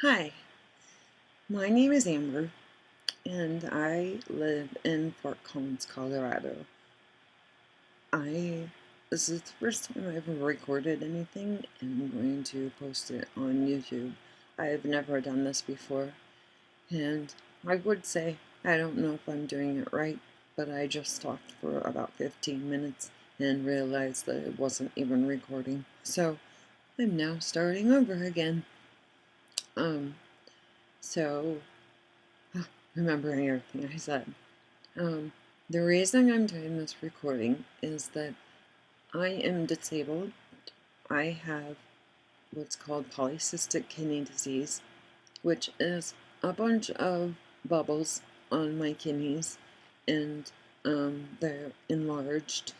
Hi, my name is Amber, and I live in Fort Collins, Colorado. This is the first time I've ever recorded anything, and I'm going to post it on YouTube. I've never done this before, and I would say I don't know if I'm doing it right, but I just talked for about 15 minutes and realized that it wasn't even recording. So I'm now starting over again. Um, so remembering everything I said. Um, the reason I'm doing this recording is that I am disabled. I have what's called polycystic kidney disease, which is a bunch of bubbles on my kidneys, and they're enlarged,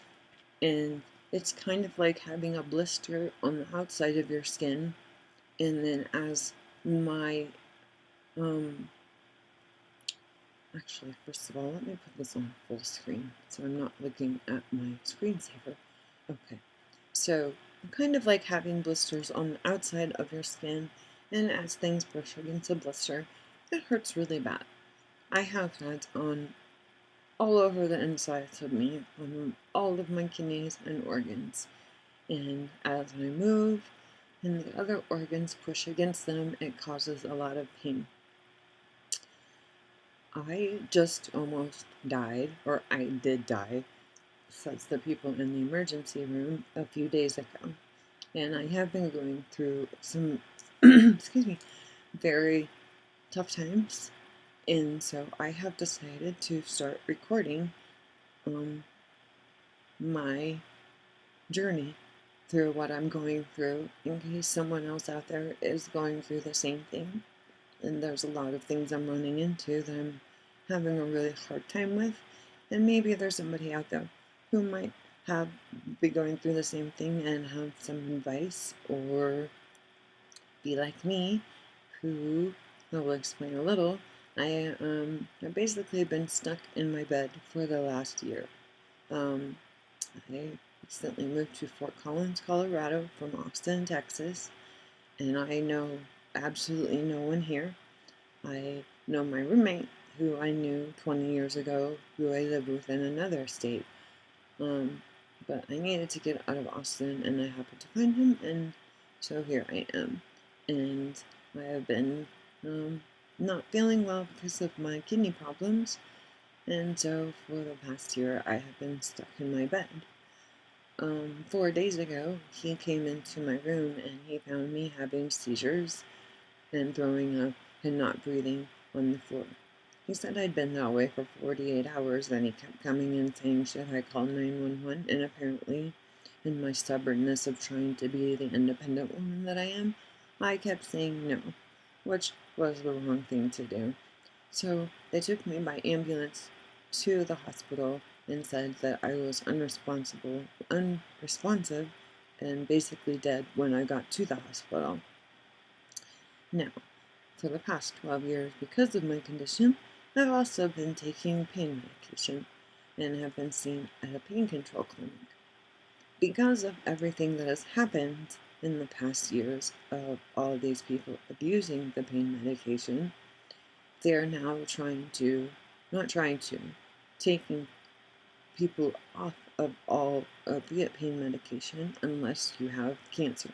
and it's kind of like having a blister on the outside of your skin, and then as my um, actually, first of all, let me put this on full screen so I'm not looking at my screensaver. Okay, so kind of like having blisters on the outside of your skin, and as things brush against a blister, it hurts really bad. I have that on all over the insides of me, on all of my kidneys and organs. And as I move and the other organs push against them, it causes a lot of pain. I just almost died, or I did die, says the people in the emergency room a few days ago. And I have been going through some, excuse me, very tough times. And so I have decided to start recording my journey through what I'm going through in case someone else out there is going through the same thing. And there's a lot of things I'm running into that I'm having a really hard time with. And maybe there's somebody out there who might be going through the same thing and have some advice, or be like me, who I will explain a little. I've basically been stuck in my bed for the last year. I recently moved to Fort Collins, Colorado from Austin, Texas, and I know absolutely no one here. I know my roommate, who I knew 20 years ago, who I lived with in another state. But I needed to get out of Austin, and I happened to find him, and so here I am. And I have been not feeling well because of my kidney problems, and so for the past year I have been stuck in my bed. 4 days ago, he came into my room and he found me having seizures and throwing up and not breathing on the floor. He said I'd been that way for 48 hours, then he kept coming in saying, should I call 911? And apparently, in my stubbornness of trying to be the independent woman that I am, I kept saying no, which was the wrong thing to do. So they took me by ambulance to the hospital and said that I was unresponsive, and basically dead when I got to the hospital. Now, for the past 12 years, because of my condition, I've also been taking pain medication and have been seen at a pain control clinic. Because of everything that has happened in the past years of all these people abusing the pain medication, they're now taking people off of all opiate pain medication unless you have cancer.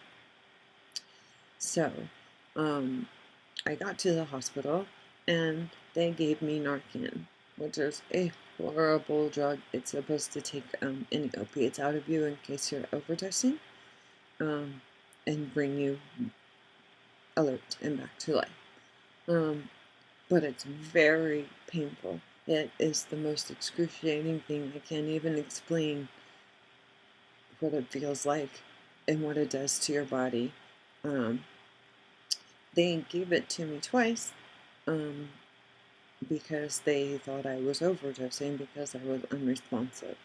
So, I got to the hospital and they gave me Narcan, which is a horrible drug. It's supposed to take any opiates out of you in case you're overdosing, and bring you alert and back to life. But it's very painful. It is the most excruciating thing. I can't even explain what it feels like and what it does to your body. They gave it to me twice because they thought I was overdosing because I was unresponsive.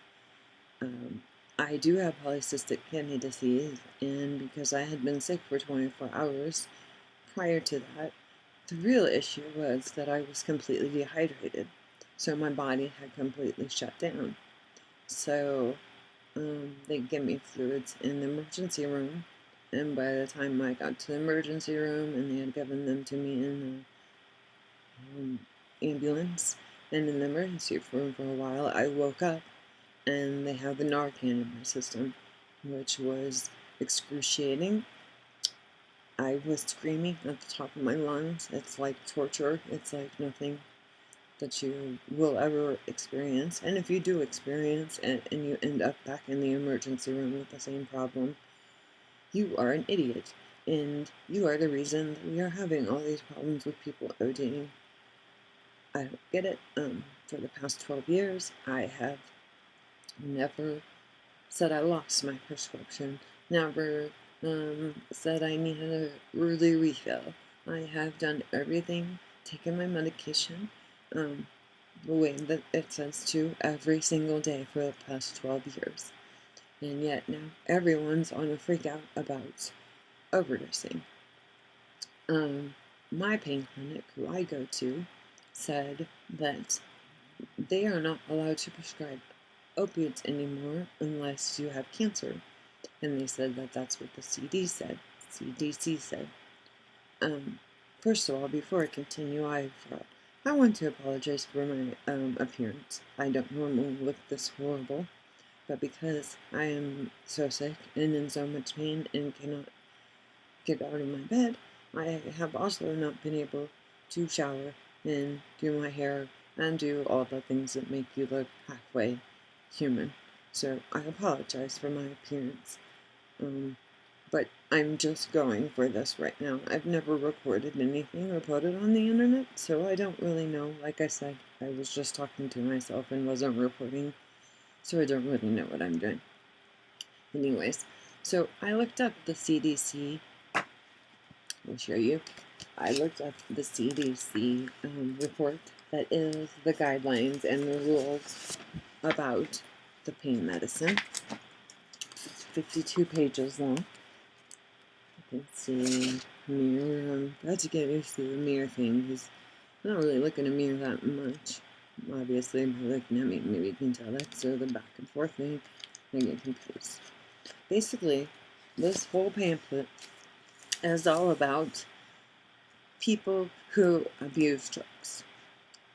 I do have polycystic kidney disease, and because I had been sick for 24 hours prior to that, the real issue was that I was completely dehydrated. So my body had completely shut down. So they gave me fluids in the emergency room, and by the time I got to the emergency room and they had given them to me in the ambulance and in the emergency room for a while, I woke up and they had the Narcan in my system, which was excruciating. I was screaming at the top of my lungs. It's like torture. It's like nothing that you will ever experience. And if you do experience it and you end up back in the emergency room with the same problem, you are an idiot. And you are the reason that we are having all these problems with people ODing. I don't get it. For the past 12 years, I have never said I lost my prescription, never said I needed a early refill. I have done everything, taken my medication the way that it says to every single day for the past 12 years. And yet now everyone's on a freak out about overdosing. My pain clinic, who I go to, said that they are not allowed to prescribe opiates anymore unless you have cancer. And they said that that's what the CDC said. First of all, before I continue, I want to apologize for my appearance. I don't normally look this horrible, but because I am so sick and in so much pain and cannot get out of my bed, I have also not been able to shower and do my hair and do all the things that make you look halfway human. So I apologize for my appearance. But I'm just going for this right now. I've never recorded anything or put it on the internet, so I don't really know. Like I said, I was just talking to myself and wasn't recording, so I don't really know what I'm doing. Anyways, so I looked up the CDC. I'll show you. I looked up the CDC report that is the guidelines and the rules about the pain medicine. It's 52 pages long. You can see mirror. I'm about to get used to the mirror thing because I don't really look in a mirror that much. Obviously, by looking at me, maybe you can tell that. So the back and forth thing, I get confused. Basically, this whole pamphlet is all about people who abuse drugs.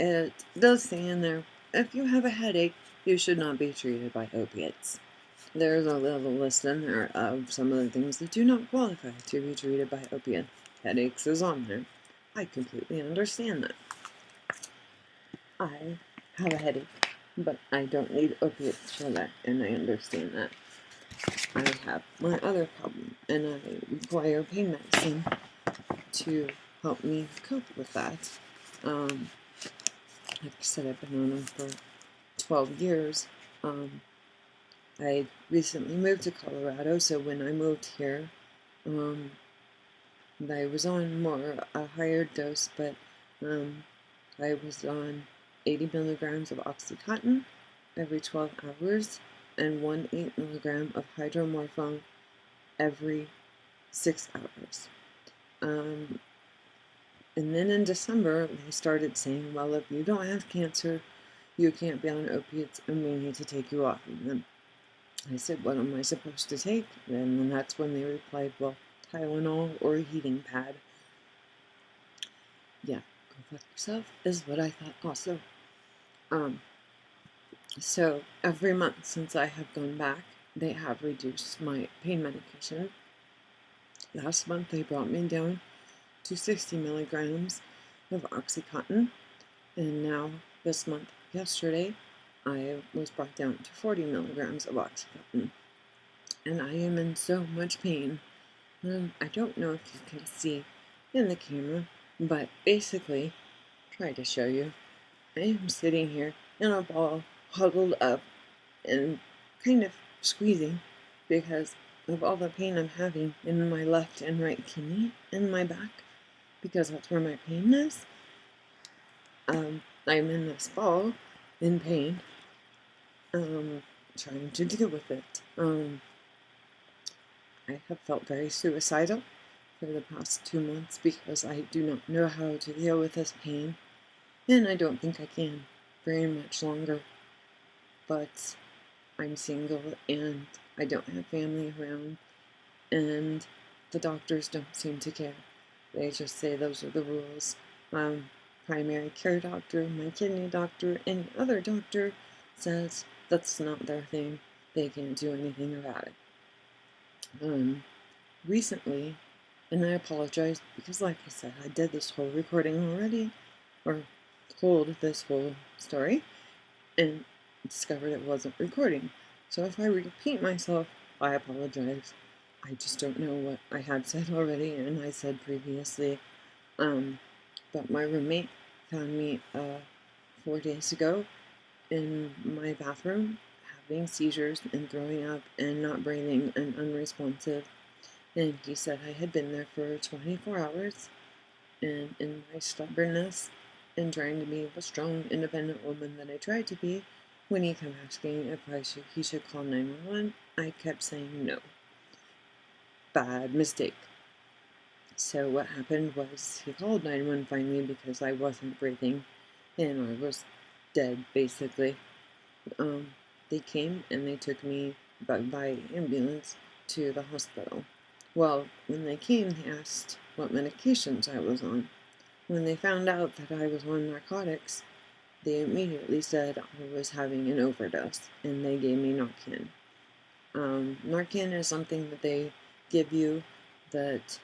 It does say in there, if you have a headache, you should not be treated by opiates. There's a little list in there of some of the things that do not qualify to be treated by opiates. Headaches is on there. I completely understand that. I have a headache, but I don't need opiates for that, and I understand that. I have my other problem, and I require pain medicine to help me cope with that. Like I said, I've been on them for 12 years. I recently moved to Colorado, so when I moved here, I was on a higher dose, but I was on 80 milligrams of Oxycontin every 12 hours and 1 8 milligram of hydromorphone every 6 hours. And then in December, they started saying, well, if you don't have cancer, you can't be on opiates and we need to take you off of them. I said, what am I supposed to take? And then that's when they replied, well, Tylenol or a heating pad. Yeah, go fuck yourself is what I thought also. So every month since I have gone back, they have reduced my pain medication. Last month they brought me down to 60 milligrams of Oxycontin, and now this month, yesterday, I was brought down to 40 milligrams of Oxycontin, and I am in so much pain. I don't know if you can see in the camera, but basically, try to show you, I am sitting here in a ball, huddled up, and kind of squeezing because of all the pain I'm having in my left and right kidney and my back, because that's where my pain is. I'm in this ball in pain, trying to deal with it. I have felt very suicidal for the past 2 months because I do not know how to deal with this pain, and I don't think I can very much longer. But I'm single and I don't have family around, and the doctors don't seem to care. They just say those are the rules. Primary care doctor, my kidney doctor, any other doctor says that's not their thing. They can't do anything about it. Recently, and I apologize because, like I said, I did this whole recording already, or told this whole story, and discovered it wasn't recording. So if I repeat myself, I apologize. I just don't know what I had said already and I said previously. But my roommate found me 4 days ago in my bathroom having seizures and throwing up and not breathing and unresponsive. And he said I had been there for 24 hours, and in my stubbornness and trying to be the strong, independent woman that I tried to be, when he kept asking if he should call 911, I kept saying no. Bad mistake. So what happened was he called 911 finally because I wasn't breathing and I was dead, basically. They came and they took me by ambulance to the hospital. Well, when they came, they asked what medications I was on. When they found out that I was on narcotics, they immediately said I was having an overdose, and they gave me Narcan. Narcan is something that they give you that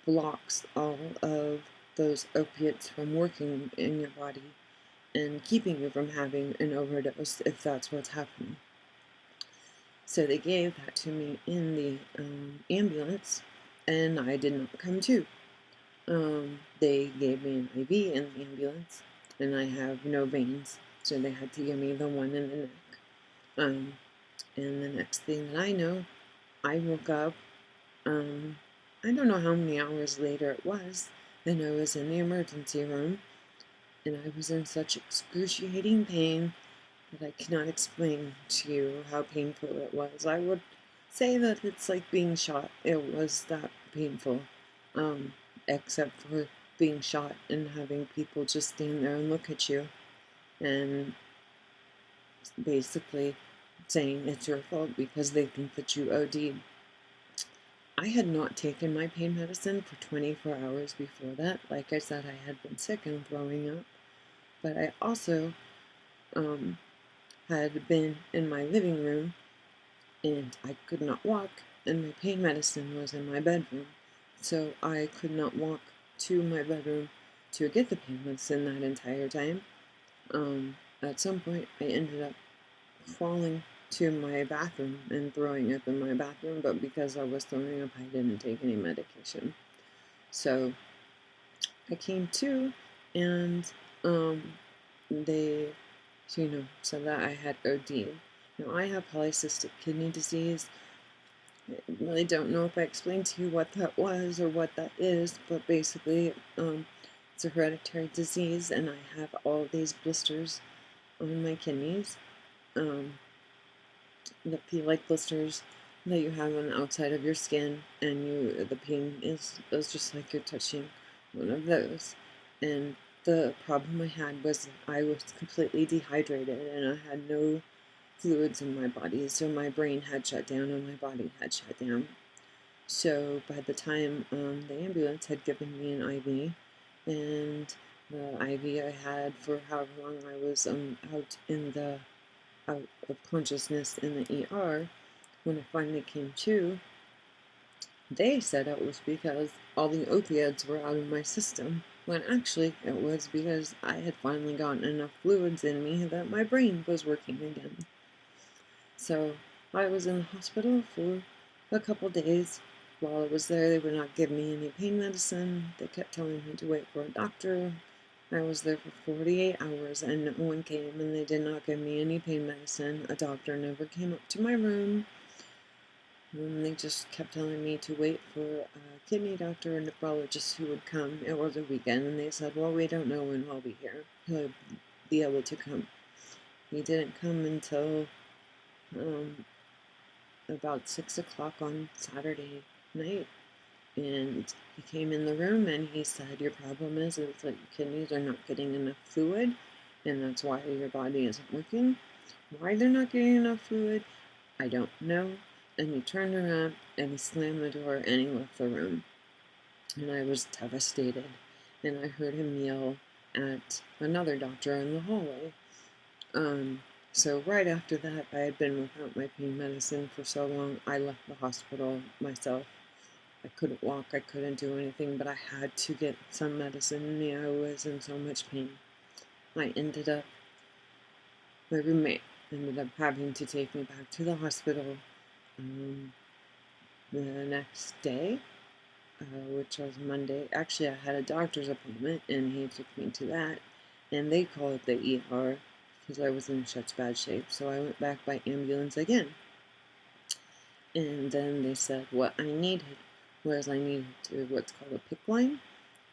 blocks all of those opiates from working in your body and keeping you from having an overdose if that's what's happening. So they gave that to me in the ambulance, and I did not come to. They gave me an IV in the ambulance, and I have no veins, so they had to give me the one in the neck. And the next thing that I know, I woke up. I don't know how many hours later it was, and I was in the emergency room, and I was in such excruciating pain that I cannot explain to you how painful it was. I would say that it's like being shot. It was that painful, except for being shot and having people just stand there and look at you and basically saying it's your fault because they think that you OD'd. I had not taken my pain medicine for 24 hours before that. Like I said, I had been sick and throwing up, but I also had been in my living room and I could not walk, and my pain medicine was in my bedroom. So I could not walk to my bedroom to get the pain medicine that entire time. At some point, I ended up crawling to my bathroom and throwing up in my bathroom, but because I was throwing up, I didn't take any medication. So I came to, and they, said that I had OD. Now, I have polycystic kidney disease. I really don't know if I explained to you what that was or what that is, but basically, it's a hereditary disease, and I have all these blisters on my kidneys that feel like blisters that you have on the outside of your skin, and the pain is just like you're touching one of those. And the problem I had was I was completely dehydrated, and I had no fluids in my body, so my brain had shut down and my body had shut down. So by the time the ambulance had given me an IV, and the IV I had for however long I was out of consciousness in the ER, when I finally came to, they said it was because all the opioids were out of my system, when actually it was because I had finally gotten enough fluids in me that my brain was working again. So I was in the hospital for a couple days. While I was there, they would not give me any pain medicine. They kept telling me to wait for a doctor. I was there for 48 hours and no one came, and they did not give me any pain medicine. A doctor never came up to my room. And they just kept telling me to wait for a kidney doctor and nephrologist who would come. It was a weekend, and they said, well, we don't know when he'll be here. He'll be able to come. He didn't come until about 6 o'clock on Saturday night. And he came in the room and he said, your problem is that your kidneys are not getting enough fluid, and that's why your body isn't working. Why they're not getting enough fluid, I don't know. And he turned around and he slammed the door and he left the room. And I was devastated. And I heard him yell at another doctor in the hallway. So right after that, I had been without my pain medicine for so long, I left the hospital myself. I couldn't walk, I couldn't do anything, but I had to get some medicine in me. I was in so much pain. My roommate ended up having to take me back to the hospital the next day, which was Monday. Actually, I had a doctor's appointment, and he took me to that, and they called it the ER because I was in such bad shape. So I went back by ambulance again. And then they said what I needed was I needed to what's called a PICC line,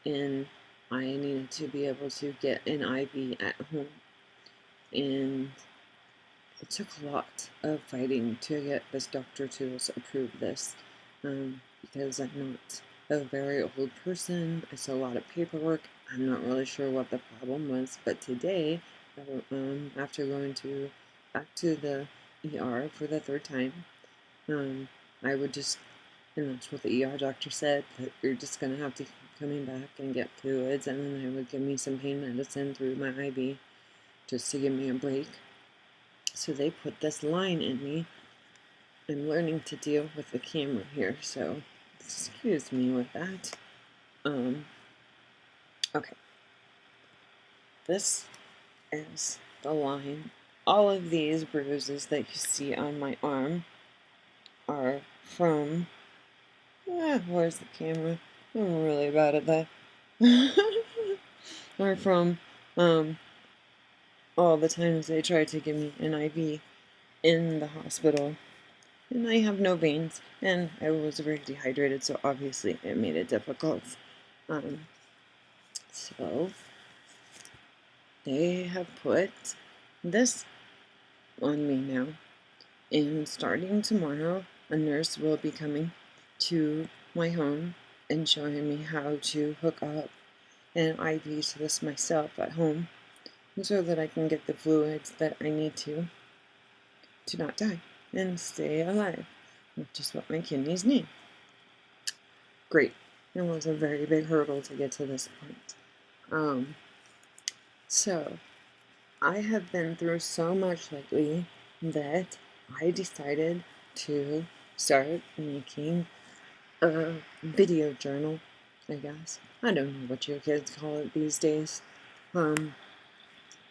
and I needed to be able to get an IV at home. And it took a lot of fighting to get this doctor to approve this, because I'm not a very old person. It's a lot of paperwork. I'm not really sure what the problem was, but today, after going back to the ER for the third time, I would just, and that's what the ER doctor said, that you're just going to have to keep coming back and get fluids, and then they would give me some pain medicine through my IV just to give me a break. So they put this line in me. I'm learning to deal with the camera here, so excuse me with that. Okay. This is the line. All of these bruises that you see on my arm are from, where's the camera? I'm really bad at that. Are from all the times they tried to give me an IV in the hospital. And I have no veins, and I was very dehydrated, so obviously it made it difficult. So they have put this on me now, and starting tomorrow, a nurse will be coming to my home and showing me how to hook up an IV to this myself at home, so that I can get the fluids that I need to not die and stay alive, which is what my kidneys need. Great. It was a very big hurdle to get to this point. So I have been through so much lately that I decided to start making a video journal, I guess. I don't know what your kids call it these days.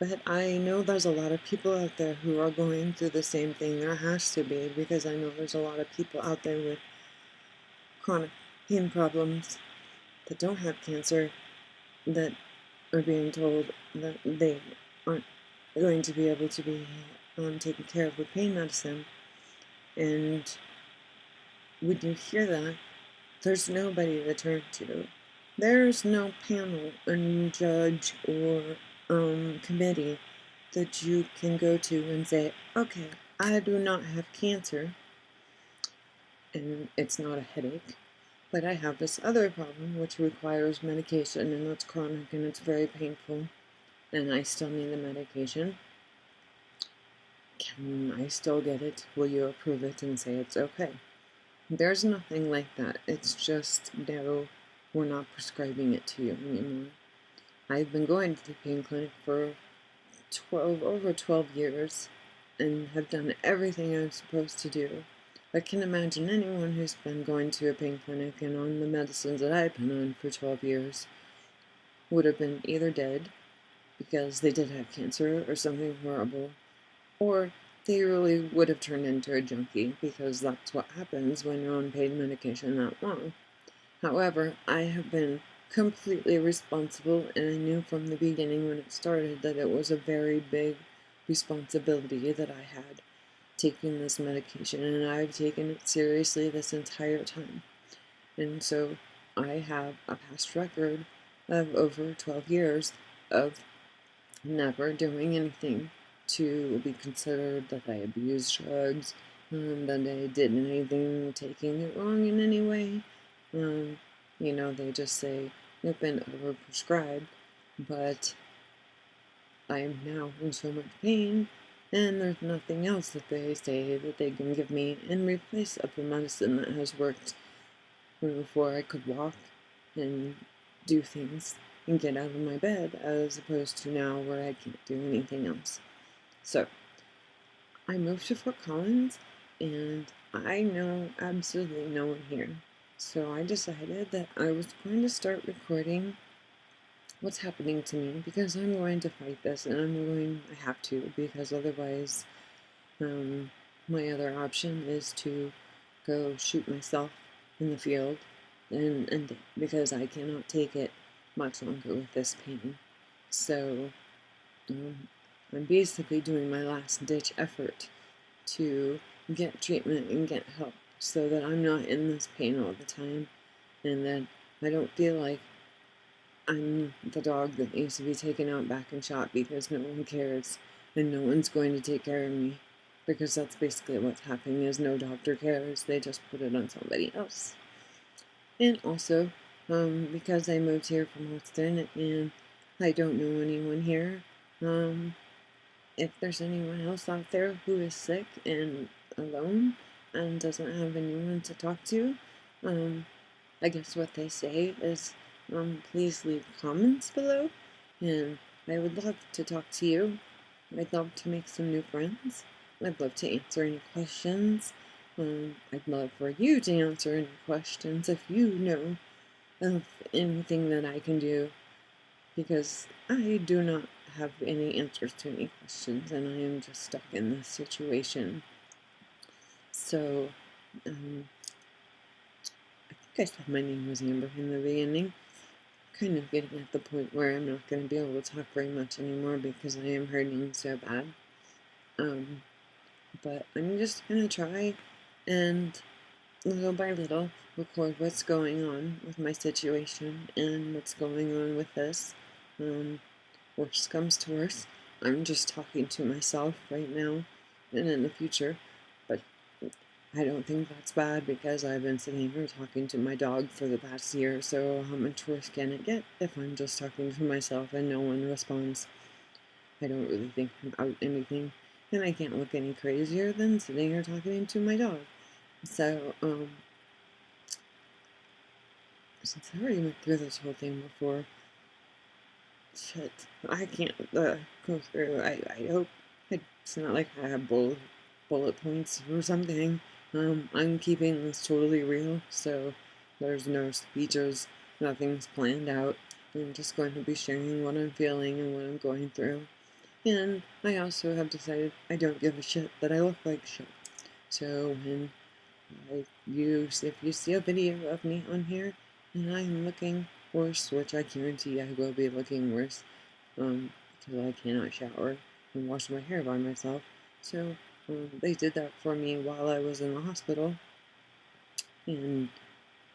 But I know there's a lot of people out there who are going through the same thing. There has to be, because I know there's a lot of people out there with chronic pain problems that don't have cancer that are being told that they aren't going to be able to be taken care of with pain medicine. And when you hear that, there's nobody to turn to. There's no panel and judge or committee that you can go to and say, okay, I do not have cancer, and it's not a headache, but I have this other problem which requires medication, and it's chronic and it's very painful, and I still need the medication. Can I still get it? Will you approve it and say it's okay? There's nothing like that. It's just, no, we're not prescribing it to you anymore. I've been going to the pain clinic for over 12 years and have done everything I'm supposed to do. I can imagine anyone who's been going to a pain clinic and on the medicines that I've been on for 12 years would have been either dead because they did have cancer or something horrible, or they really would have turned into a junkie, because that's what happens when you're on pain medication that long. However, I have been completely responsible, and I knew from the beginning when it started that it was a very big responsibility that I had taking this medication, and I've taken it seriously this entire time. And so I have a past record of over 12 years of never doing anything to be considered that I abused drugs, that I did anything taking it wrong in any way. They just say you've been overprescribed, but I am now in so much pain, and there's nothing else that they say that they can give me in replace of the medicine that has worked before I could walk and do things and get out of my bed, as opposed to now where I can't do anything else. So I moved to Fort Collins, and I know absolutely no one here. So I decided that I was going to start recording what's happening to me, because I'm going to fight this, and I have to, because otherwise, my other option is to go shoot myself in the field and end it, because I cannot take it much longer with this pain. So um, I'm basically doing my last ditch effort to get treatment and get help, so that I'm not in this pain all the time, and that I don't feel like I'm the dog that needs to be taken out back and shot because no one cares, and no one's going to take care of me, because that's basically what's happening. Is no doctor cares, they just put it on somebody else. And also, because I moved here from Austin and I don't know anyone here, if there's anyone else out there who is sick and alone and doesn't have anyone to talk to, I guess what they say is, please leave comments below, and I would love to talk to you. I'd love to make some new friends. I'd love to answer any questions. I'd love for you to answer any questions if you know of anything that I can do, because I do not have any answers to any questions, and I am just stuck in this situation. So, I think I said my name was Amber in the beginning. Kind of getting at the point where I'm not going to be able to talk very much anymore because I am hurting so bad. But I'm just going to try and little by little record what's going on with my situation and what's going on with this. Worst comes to worst, I'm just talking to myself right now and in the future, but I don't think that's bad, because I've been sitting here talking to my dog for the past year, so how much worse can it get if I'm just talking to myself and no one responds? I don't really think about anything, and I can't look any crazier than sitting here talking to my dog. So, since I already went through this whole thing before, shit, I can't go through. I hope it's not like I have bullet points or something. I'm keeping this totally real, so there's no speeches, nothing's planned out. I'm just going to be sharing what I'm feeling and what I'm going through. And I also have decided I don't give a shit that I look like shit. So when if you see a video of me on here and I'm looking worse, which I guarantee I will be looking worse, until I cannot shower and wash my hair by myself. So they did that for me while I was in the hospital, and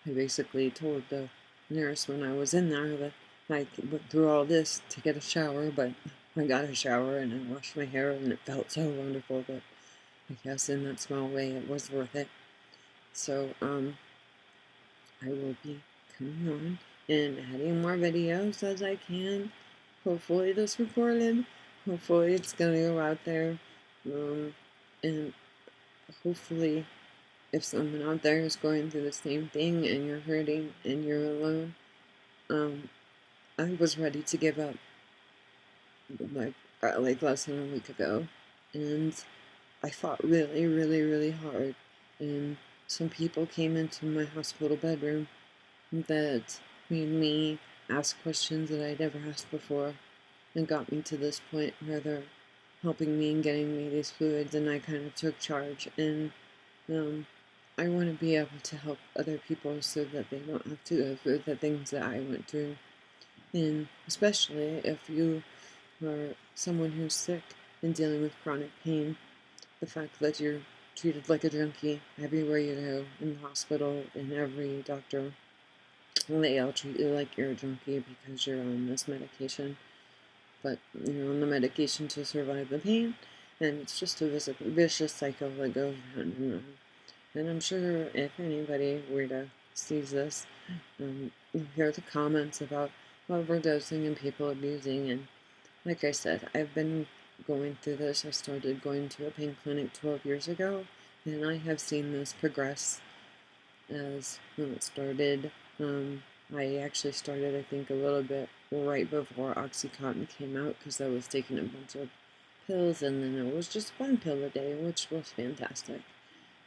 I basically told the nurse when I was in there that I went through all this to get a shower, but I got a shower and I washed my hair and it felt so wonderful that I guess in that small way it was worth it. So I will be coming on and adding more videos as I can. Hopefully this recorded. Hopefully it's gonna go out there. And hopefully if someone out there is going through the same thing and you're hurting and you're alone, I was ready to give up like less than a week ago, and I fought really, really, really hard, and some people came into my hospital bedroom that made me ask questions that I'd never asked before, and got me to this point where they're helping me and getting me these fluids, and I kind of took charge, and I want to be able to help other people so that they don't have to go through the things that I went through, and especially if you are someone who's sick and dealing with chronic pain, the fact that you're treated like a junkie everywhere you go, in the hospital, in every doctor, they all treat you like you're a junkie because you're on this medication, but you're on the medication to survive the pain, and it's just a vicious cycle that goes round and round. And I'm sure if anybody were to sees this, you hear the comments about overdosing and people abusing, and like I said, I've been going through this. I started going to a pain clinic 12 years ago, and I have seen this progress as when it started. I actually started, I think, a little bit right before Oxycontin came out because I was taking a bunch of pills, and then it was just one pill a day, which was fantastic.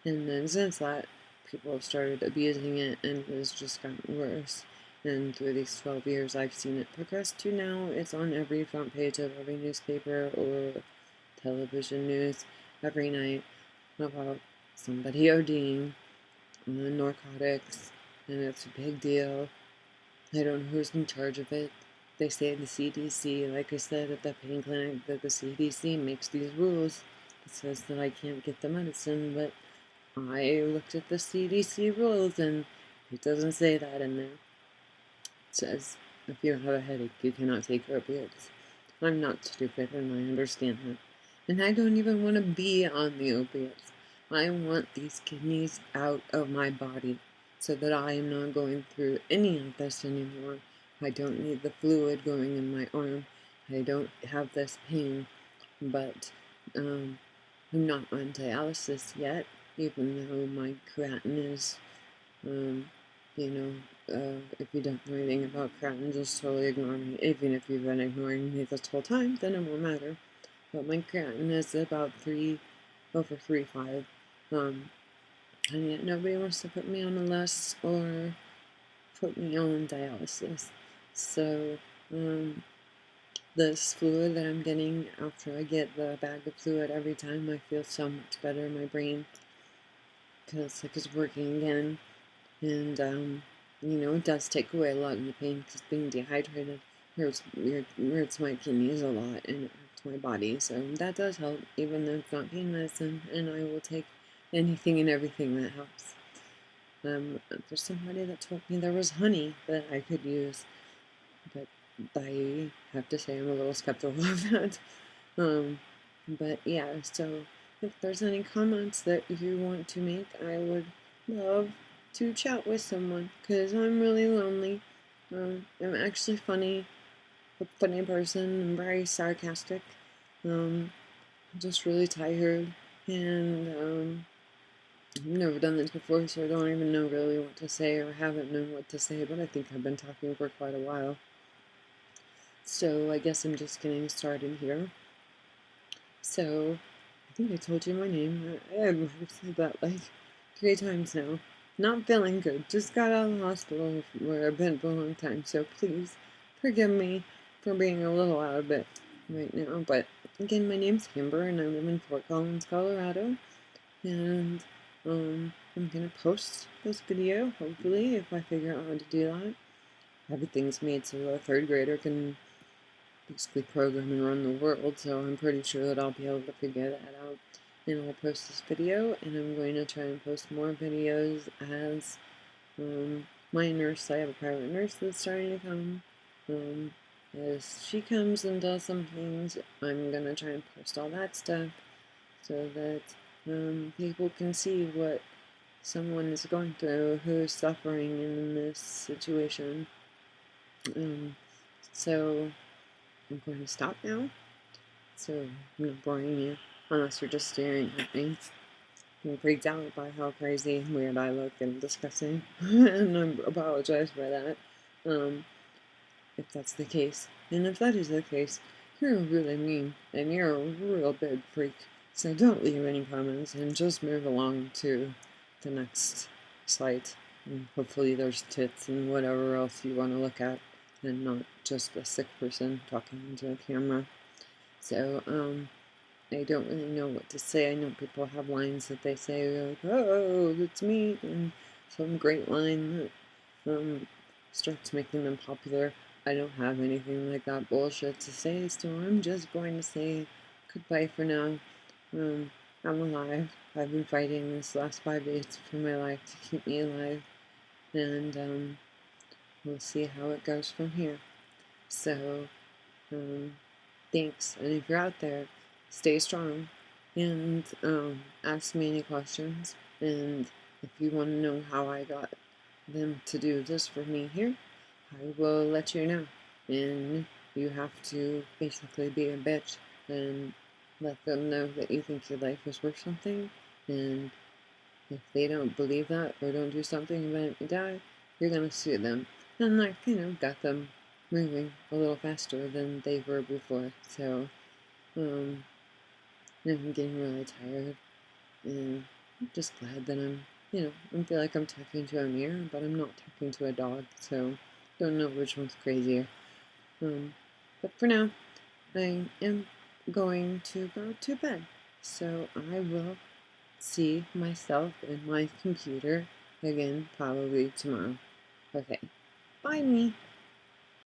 And then since that, people have started abusing it, and it's just gotten worse. And through these 12 years, I've seen it progress to now it's on every front page of every newspaper or television news every night about somebody ODing on narcotics, and it's a big deal. I don't know who's in charge of it. They say the CDC, like I said at the pain clinic, that the CDC makes these rules. It says that I can't get the medicine, but I looked at the CDC rules and it doesn't say that in there. It says if you have a headache, you cannot take opiates. I'm not stupid and I understand that. And I don't even want to be on the opiates. I want these kidneys out of my body so that I am not going through any of this anymore. I don't need the fluid going in my arm. I don't have this pain, but I'm not on dialysis yet, even though my creatinine is, um, you know, if you don't know anything about creatinine, just totally ignore me. Even if you've been ignoring me this whole time, then it won't matter. But my creatinine is about 3/5. And yet nobody wants to put me on a list or put me on dialysis. So, this fluid that I'm getting after I get the bag of fluid every time, I feel so much better in my brain because it's working again. And, it does take away a lot of the pain because being dehydrated hurts my kidneys a lot and it hurts my body. So that does help, even though it's not pain medicine, and I will take anything and everything that helps. There's somebody that told me there was honey that I could use, but I have to say I'm a little skeptical of that. But yeah, so if there's any comments that you want to make, I would love to chat with someone because I'm really lonely. I'm actually funny, a funny person. I'm very sarcastic. I'm just really tired, and I've never done this before, so I don't even know really what to say or haven't known what to say. But I think I've been talking for quite a while. So I guess I'm just getting started here. So, I think I told you my name. I've said that like 3 times now. Not feeling good. Just got out of the hospital where I've been for a long time. So please forgive me for being a little out of it right now. But again, my name's Amber and I live in Fort Collins, Colorado. And I'm gonna post this video, hopefully, if I figure out how to do that. Everything's made so a third grader can basically program and run the world, so I'm pretty sure that I'll be able to figure that out. And I'll post this video, and I'm going to try and post more videos as my nurse, I have a private nurse that's starting to come. As she comes and does some things, I'm going to try and post all that stuff so that people can see what someone is going through who's suffering in this situation. So I'm going to stop now. So I'm not boring you unless you're just staring at me. I'm freaked out by how crazy and weird I look and disgusting, and I apologize for that. If that's the case, and if that is the case, you're really mean and you're a real big freak. So don't leave any comments and just move along to the next slide. And hopefully there's tits and whatever else you want to look at, and not just a sick person talking into a camera. So, I don't really know what to say. I know people have lines that they say, like, oh, it's me, and some great line that starts making them popular. I don't have anything like that bullshit to say, so I'm just going to say goodbye for now. I'm alive. I've been fighting this last 5 days for my life to keep me alive, and we'll see how it goes from here. So, thanks, and if you're out there, stay strong and ask me any questions. And if you want to know how I got them to do this for me here, I will let you know. And you have to basically be a bitch and let them know that you think your life is worth something, and if they don't believe that or don't do something about it, you die, you're gonna sue them. And like, got them moving a little faster than they were before. So, um, I'm getting really tired, and I'm just glad that I feel like I'm talking to a mirror, but I'm not talking to a dog, so don't know which one's crazier. Um, but for now, I am going to go to bed, so I will see myself in my computer again probably tomorrow. Okay, bye me.